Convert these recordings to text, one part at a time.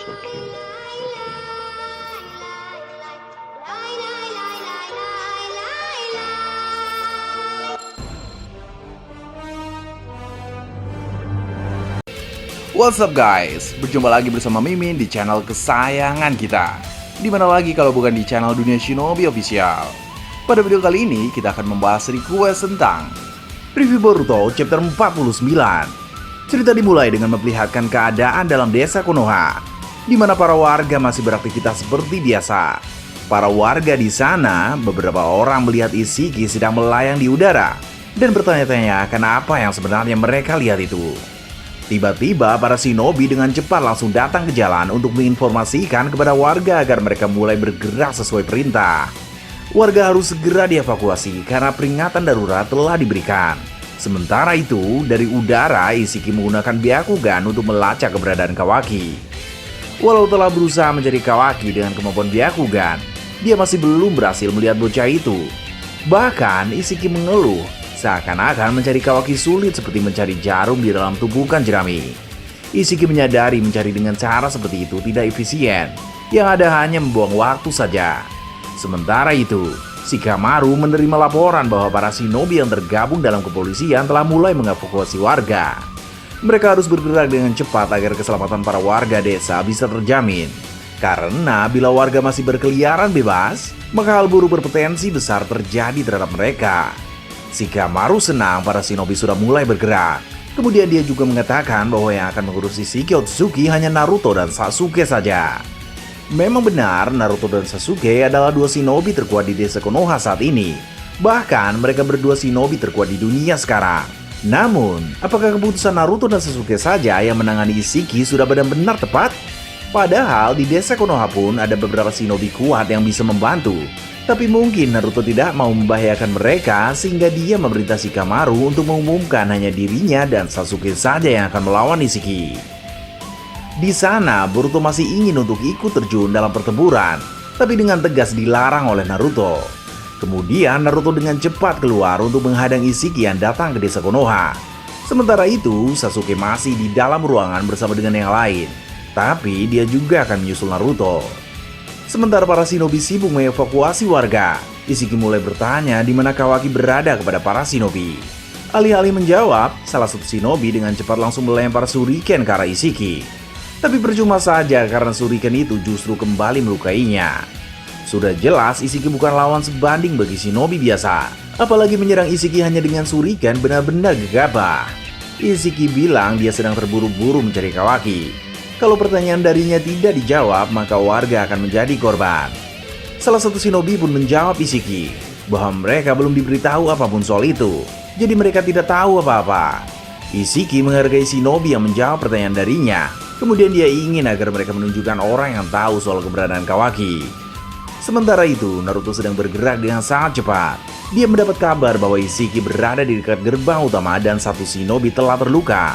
so cute, so cute. What's up guys, berjumpa lagi bersama Mimin di channel kesayangan kita. Dimana lagi kalau bukan di channel Dunia Shinobi Official. Pada video kali ini kita akan membahas request tentang review Boruto chapter 49. Cerita dimulai dengan memperlihatkan keadaan dalam desa Konoha, di mana para warga masih beraktivitas seperti biasa. Para warga di sana, beberapa orang melihat Isshiki sedang melayang di udara dan bertanya-tanya kenapa yang sebenarnya mereka lihat itu. Tiba-tiba para shinobi dengan cepat langsung datang ke jalan untuk menginformasikan kepada warga agar mereka mulai bergerak sesuai perintah. Warga harus segera dievakuasi karena peringatan darurat telah diberikan. Sementara itu, dari udara Isshiki menggunakan Byakugan untuk melacak keberadaan Kawaki. Walau telah berusaha mencari Kawaki dengan kemampuan Byakugan, dia masih belum berhasil melihat bocah itu. Bahkan Isshiki mengeluh, seakan-akan mencari Kawaki sulit seperti mencari jarum di dalam tumpukan jerami. Isshiki menyadari mencari dengan cara seperti itu tidak efisien, yang ada hanya membuang waktu saja. Sementara itu, Shikamaru menerima laporan bahwa para shinobi yang tergabung dalam kepolisian telah mulai mengevakuasi warga. Mereka harus bergerak dengan cepat agar keselamatan para warga desa bisa terjamin. Karena bila warga masih berkeliaran bebas, maka hal buruk berpotensi besar terjadi terhadap mereka. Shikamaru senang para shinobi sudah mulai bergerak. Kemudian dia juga mengatakan bahwa yang akan mengurus Isshiki Otsutsuki hanya Naruto dan Sasuke saja. Memang benar Naruto dan Sasuke adalah dua shinobi terkuat di desa Konoha saat ini. Bahkan mereka berdua shinobi terkuat di dunia sekarang. Namun, apakah keputusan Naruto dan Sasuke saja yang menangani Isshiki sudah benar-benar tepat? Padahal di desa Konoha pun ada beberapa shinobi kuat yang bisa membantu. Tapi mungkin Naruto tidak mau membahayakan mereka sehingga dia memerintah Shikamaru untuk mengumumkan hanya dirinya dan Sasuke saja yang akan melawan Isshiki. Di sana, Boruto masih ingin untuk ikut terjun dalam pertempuran, tapi dengan tegas dilarang oleh Naruto. Kemudian Naruto dengan cepat keluar untuk menghadang Isshiki yang datang ke desa Konoha. Sementara itu, Sasuke masih di dalam ruangan bersama dengan yang lain, tapi dia juga akan menyusul Naruto. Sementara para shinobi sibuk mengevakuasi warga, Isshiki mulai bertanya di mana Kawaki berada kepada para shinobi. Alih-alih menjawab, salah satu shinobi dengan cepat langsung melempar shuriken ke arah Isshiki. Tapi percuma saja karena shuriken itu justru kembali melukainya. Sudah jelas Isshiki bukan lawan sebanding bagi shinobi biasa. Apalagi menyerang Isshiki hanya dengan shuriken benar-benar gegabah. Isshiki bilang dia sedang terburu-buru mencari Kawaki. Kalau pertanyaan darinya tidak dijawab, maka warga akan menjadi korban. Salah satu shinobi pun menjawab Isshiki bahwa mereka belum diberitahu apapun soal itu, jadi mereka tidak tahu apa-apa. Isshiki menghargai shinobi yang menjawab pertanyaan darinya. Kemudian dia ingin agar mereka menunjukkan orang yang tahu soal keberadaan Kawaki. Sementara itu, Naruto sedang bergerak dengan sangat cepat. Dia mendapat kabar bahwa Isshiki berada di dekat gerbang utama dan satu shinobi telah terluka.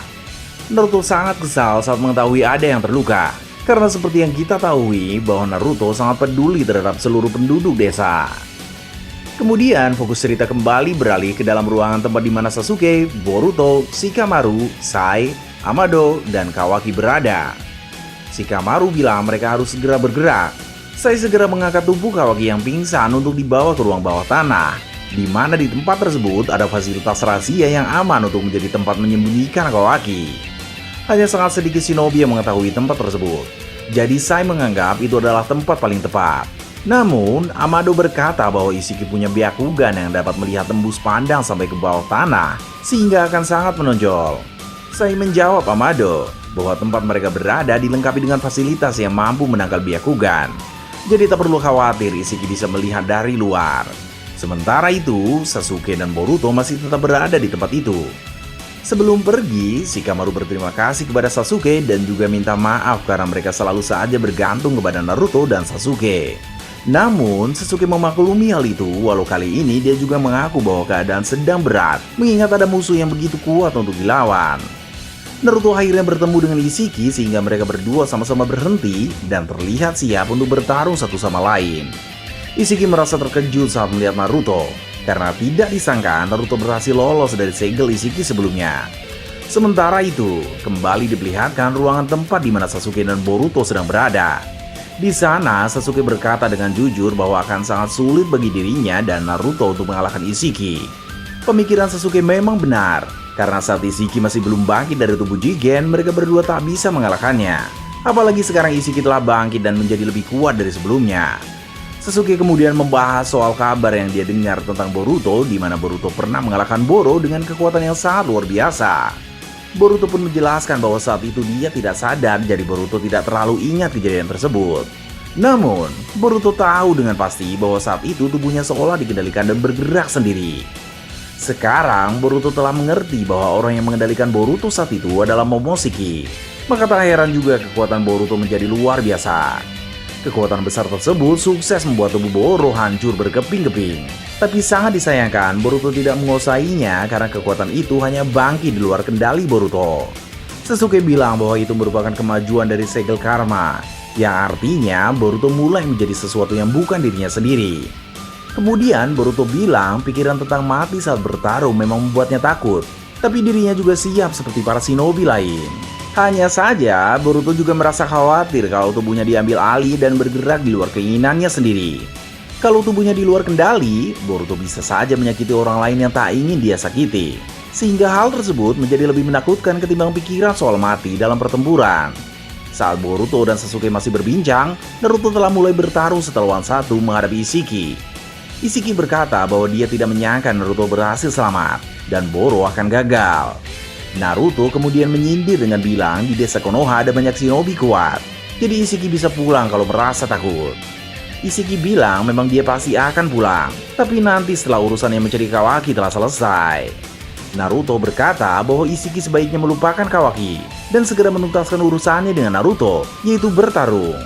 Naruto sangat kesal saat mengetahui ada yang terluka, karena seperti yang kita tahu bahwa Naruto sangat peduli terhadap seluruh penduduk desa. Kemudian fokus cerita kembali beralih ke dalam ruangan tempat di mana Sasuke, Boruto, Shikamaru, Sai, Amado, dan Kawaki berada. Shikamaru bilang mereka harus segera bergerak. Sai segera mengangkat tubuh Kawaki yang pingsan untuk dibawa ke ruang bawah tanah, di mana di tempat tersebut ada fasilitas rahasia yang aman untuk menjadi tempat menyembunyikan Kawaki. Hanya sangat sedikit shinobi yang mengetahui tempat tersebut. Jadi Sai menganggap itu adalah tempat paling tepat. Namun, Amado berkata bahwa Isshiki punya Byakugan yang dapat melihat tembus pandang sampai ke bawah tanah, sehingga akan sangat menonjol. Sai menjawab Amado bahwa tempat mereka berada dilengkapi dengan fasilitas yang mampu menangkal Byakugan. Jadi tak perlu khawatir Isshiki bisa melihat dari luar. Sementara itu, Sasuke dan Boruto masih tetap berada di tempat itu. Sebelum pergi, Shikamaru berterima kasih kepada Sasuke dan juga minta maaf karena mereka selalu saja bergantung kepada Naruto dan Sasuke. Namun, Sasuke memaklumi hal itu walau kali ini dia juga mengaku bahwa keadaan sedang berat mengingat ada musuh yang begitu kuat untuk dilawan. Naruto akhirnya bertemu dengan Isshiki sehingga mereka berdua sama-sama berhenti dan terlihat siap untuk bertarung satu sama lain. Isshiki merasa terkejut saat melihat Naruto, karena tidak disangka Naruto berhasil lolos dari segel Isshiki sebelumnya. Sementara itu, kembali diperlihatkan ruangan tempat di mana Sasuke dan Boruto sedang berada. Di sana, Sasuke berkata dengan jujur bahwa akan sangat sulit bagi dirinya dan Naruto untuk mengalahkan Ishiki. Pemikiran Sasuke memang benar, karena saat Ishiki masih belum bangkit dari tubuh Jigen, mereka berdua tak bisa mengalahkannya. Apalagi sekarang Ishiki telah bangkit dan menjadi lebih kuat dari sebelumnya. Sasuke kemudian membahas soal kabar yang dia dengar tentang Boruto, di mana Boruto pernah mengalahkan Boro dengan kekuatan yang sangat luar biasa. Boruto pun menjelaskan bahwa saat itu dia tidak sadar, jadi Boruto tidak terlalu ingat kejadian tersebut. Namun, Boruto tahu dengan pasti bahwa saat itu tubuhnya seolah dikendalikan dan bergerak sendiri. Sekarang, Boruto telah mengerti bahwa orang yang mengendalikan Boruto saat itu adalah Momoshiki. Maka tak heran juga kekuatan Boruto menjadi luar biasa. Kekuatan besar tersebut sukses membuat tubuh Boro hancur berkeping-keping. Tapi sangat disayangkan Boruto tidak menguasainya karena kekuatan itu hanya bangkit di luar kendali Boruto. Sasuke bilang bahwa itu merupakan kemajuan dari segel karma, yang artinya Boruto mulai menjadi sesuatu yang bukan dirinya sendiri. Kemudian Boruto bilang pikiran tentang mati saat bertarung memang membuatnya takut, tapi dirinya juga siap seperti para shinobi lain. Hanya saja, Boruto juga merasa khawatir kalau tubuhnya diambil alih dan bergerak di luar keinginannya sendiri. Kalau tubuhnya di luar kendali, Boruto bisa saja menyakiti orang lain yang tak ingin dia sakiti. Sehingga hal tersebut menjadi lebih menakutkan ketimbang pikiran soal mati dalam pertempuran. Saat Boruto dan Sasuke masih berbincang, Naruto telah mulai bertarung setelah satu menghadapi Ishiki. Ishiki berkata bahwa dia tidak menyangka Naruto berhasil selamat, dan Boro akan gagal. Naruto kemudian menyindir dengan bilang di desa Konoha ada banyak shinobi kuat, jadi Ishiki bisa pulang kalau merasa takut. Ishiki bilang memang dia pasti akan pulang, tapi nanti setelah urusan yang mencari Kawaki telah selesai. Naruto berkata bahwa Ishiki sebaiknya melupakan Kawaki dan segera menuntaskan urusannya dengan Naruto, yaitu bertarung.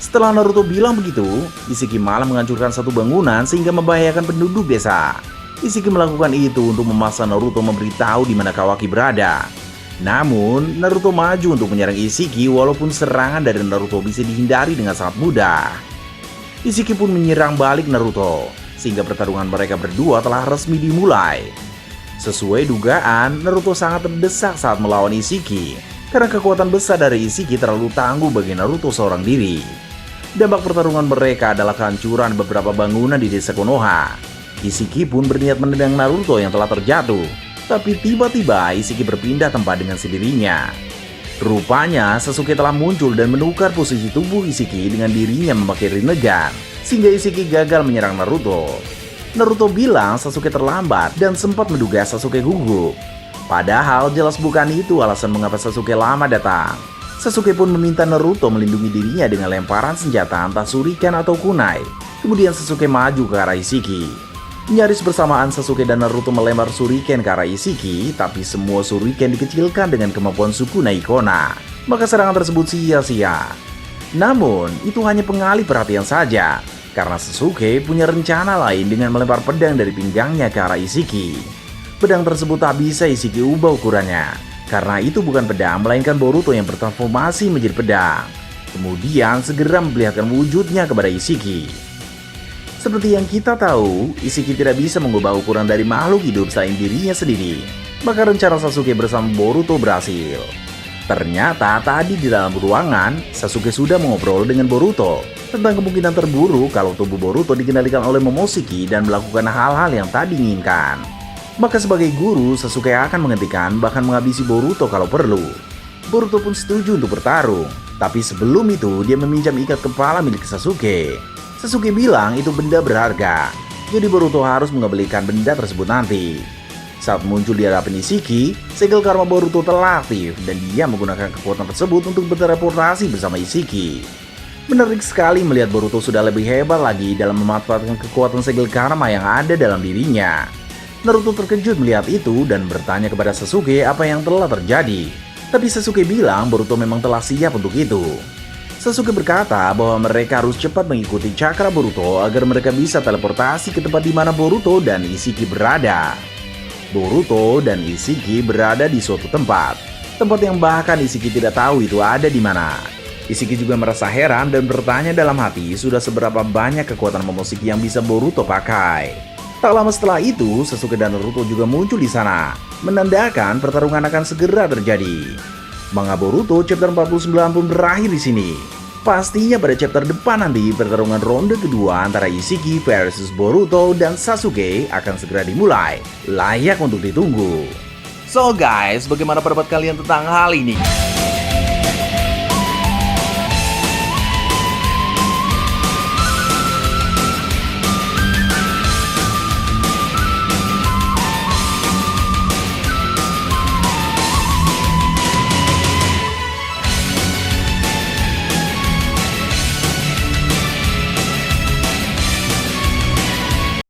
Setelah Naruto bilang begitu, Ishiki malah menghancurkan satu bangunan sehingga membahayakan penduduk desa. Ishiki melakukan itu untuk memaksa Naruto memberitahu di mana Kawaki berada. Namun, Naruto maju untuk menyerang Ishiki walaupun serangan dari Naruto bisa dihindari dengan sangat mudah. Ishiki pun menyerang balik Naruto, sehingga pertarungan mereka berdua telah resmi dimulai. Sesuai dugaan, Naruto sangat terdesak saat melawan Ishiki, karena kekuatan besar dari Ishiki terlalu tangguh bagi Naruto seorang diri. Dampak pertarungan mereka adalah kehancuran beberapa bangunan di desa Konoha. Ishiki pun berniat menendang Naruto yang telah terjatuh, tapi tiba-tiba Ishiki berpindah tempat dengan sendirinya. Rupanya Sasuke telah muncul dan menukar posisi tubuh Ishiki dengan dirinya memakai Rinnegan, sehingga Ishiki gagal menyerang Naruto. Naruto bilang Sasuke terlambat dan sempat menduga Sasuke gugup. Padahal jelas bukan itu alasan mengapa Sasuke lama datang. Sasuke pun meminta Naruto melindungi dirinya dengan lemparan senjata entah shuriken atau kunai. Kemudian Sasuke maju ke arah Ishiki. Nyaris bersamaan Sasuke dan Naruto melempar shuriken ke arah Ishiki, tapi semua shuriken dikecilkan dengan kemampuan Sukuna Ikona. Maka serangan tersebut sia-sia. Namun, itu hanya pengalih perhatian saja, karena Sasuke punya rencana lain dengan melempar pedang dari pinggangnya ke arah Ishiki. Pedang tersebut tak bisa Ishiki ubah ukurannya, karena itu bukan pedang melainkan Boruto yang bertransformasi menjadi pedang. Kemudian segera memperlihatkan wujudnya kepada Ishiki. Seperti yang kita tahu, Ishiki tidak bisa mengubah ukuran dari makhluk hidup selain dirinya sendiri. Maka rencana Sasuke bersama Boruto berhasil. Ternyata tadi di dalam ruangan, Sasuke sudah mengobrol dengan Boruto tentang kemungkinan terburuk kalau tubuh Boruto dikendalikan oleh Momoshiki dan melakukan hal-hal yang tak diinginkan. Maka sebagai guru, Sasuke akan menghentikan bahkan menghabisi Boruto kalau perlu. Boruto pun setuju untuk bertarung, tapi sebelum itu dia meminjam ikat kepala milik Sasuke. Sasuke bilang itu benda berharga, jadi Boruto harus mengembalikan benda tersebut nanti. Saat muncul di hadapan Ishiki, segel karma Boruto telah aktif dan dia menggunakan kekuatan tersebut untuk berteleportasi bersama Ishiki. Menarik sekali melihat Boruto sudah lebih hebat lagi dalam memanfaatkan kekuatan segel karma yang ada dalam dirinya. Naruto terkejut melihat itu dan bertanya kepada Sasuke apa yang telah terjadi. Tapi Sasuke bilang Boruto memang telah siap untuk itu. Sasuke berkata bahwa mereka harus cepat mengikuti cakra Boruto agar mereka bisa teleportasi ke tempat di mana Boruto dan Ishiki berada. Boruto dan Ishiki berada di suatu tempat yang bahkan Ishiki tidak tahu itu ada di mana. Ishiki juga merasa heran dan bertanya dalam hati sudah seberapa banyak kekuatan Momoshiki yang bisa Boruto pakai. Tak lama setelah itu, Sasuke dan Naruto juga muncul di sana, menandakan pertarungan akan segera terjadi. Manga Boruto chapter 49 pun berakhir di sini. Pastinya pada chapter depan nanti pertarungan ronde kedua antara Ishiki versus Boruto dan Sasuke akan segera dimulai. Layak untuk ditunggu. So guys, bagaimana pendapat kalian tentang hal ini?